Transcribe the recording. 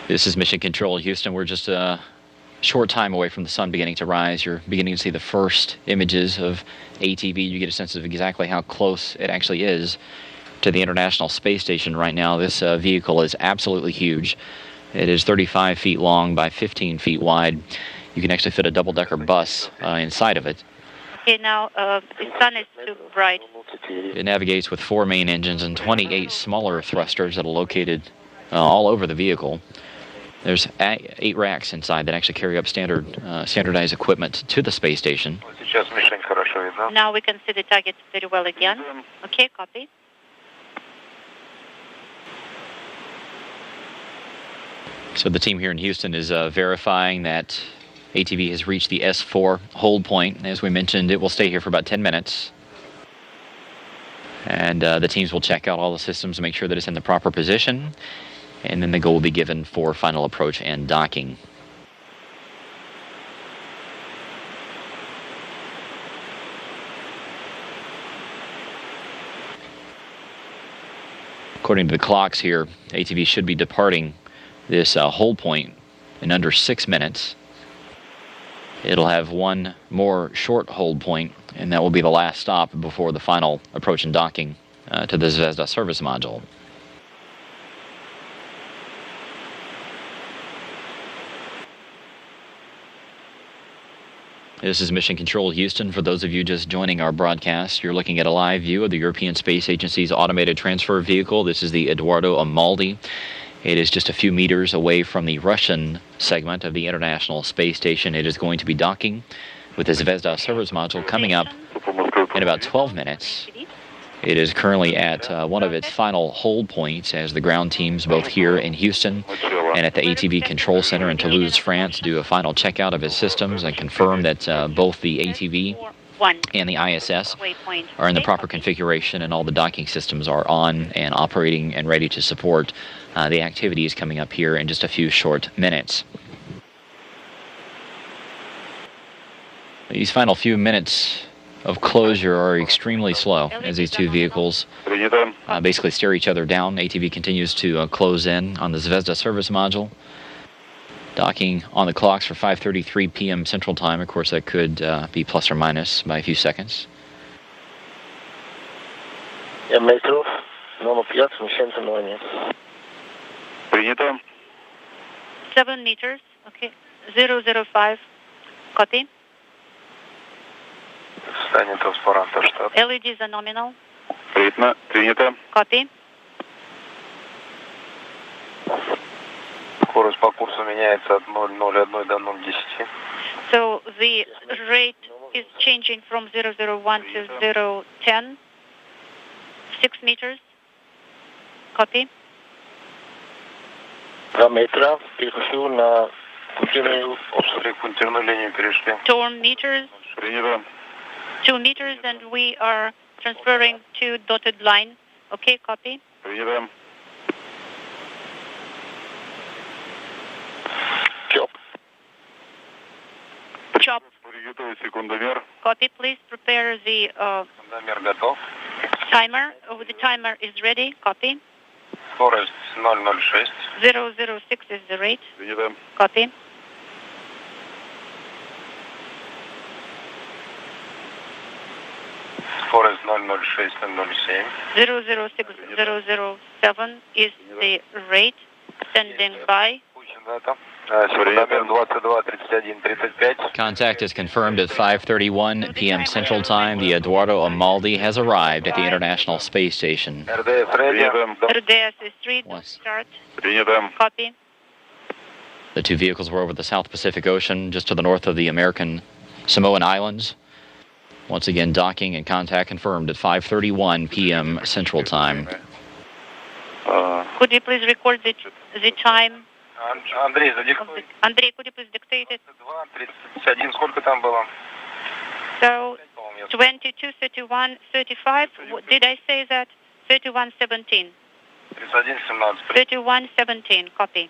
This is Mission Control, Houston. We're just a short time away from the sun beginning to rise. You're beginning to see the first images of ATV. You get a sense of exactly how close it actually is to the International Space Station right now. This vehicle is absolutely huge. It is 35 feet long by 15 feet wide. You can actually fit a double-decker bus inside of it. Okay, now the sun is too bright. It navigates with 4 main engines and 28 smaller thrusters that are located all over the vehicle. There's 8 racks inside that actually carry up standardized equipment to the space station. Now we can see the target very well again. Okay, copy. So the team here in Houston is verifying that ATV has reached the S4 hold point. As we mentioned, it will stay here for about 10 minutes. And the teams will check out all the systems to make sure that it's in the proper position. And then the go will be given for final approach and docking. According to the clocks here, ATV should be departing this hold point in under 6 minutes. It'll have one more short hold point, and that will be the last stop before the final approach and docking to the Zvezda service module. This is Mission Control, Houston. For those of you just joining our broadcast, you're looking at a live view of the European Space Agency's automated transfer vehicle. This is the Edoardo Amaldi. It is just a few meters away from the Russian segment of the International Space Station. It is going to be docking with the Zvezda service module coming up in about 12 minutes. It is currently at one of its final hold points as the ground teams both here in Houston and at the ATV Control Center in Toulouse, France, do a final checkout of its systems and confirm that both the ATV and the ISS are in the proper configuration and all the docking systems are on and operating and ready to support the activities coming up here in just a few short minutes. These final few minutes of closure are extremely slow as these two vehicles basically stare each other down. ATV continues to close in on the Zvezda service module. Docking on the clocks for 5:33 p.m. Central Time. Of course, that could be plus or minus by a few seconds. 7 metrów, numer 5, miesięcy nowanie. 7 meters, okay. 005, copy. LEDs are nominal. Copy. So the rate is changing from 001 to 010. 6 meters. Copy. 2 metra, перехожу на пунктирную линию перешли. 2 meters. 2 meters, and we are transferring to dotted line. Okay, copy. Chop. Chop. Copy, please prepare the timer. Oh, the timer is ready. Copy. Скорость 006. 006 is the rate. Copy. Скорость 006, 007. 006, 007 is the rate. Standing by. Contact is confirmed at 5:31 p.m. Central Time. The Edoardo Amaldi has arrived at the International Space Station. RDS is 3, start. Copy. The two vehicles were over the South Pacific Ocean, just to the north of the American Samoan Islands. Once again, docking and contact confirmed at 5:31 p.m. Central Time. Could you please record the time? Андрей, задиктуй. Андрей, could you please dictate it? 22:31, сколько там было? So, 22, 31, 35. Did I say that? 31:17. 31:17. 31:17, copy.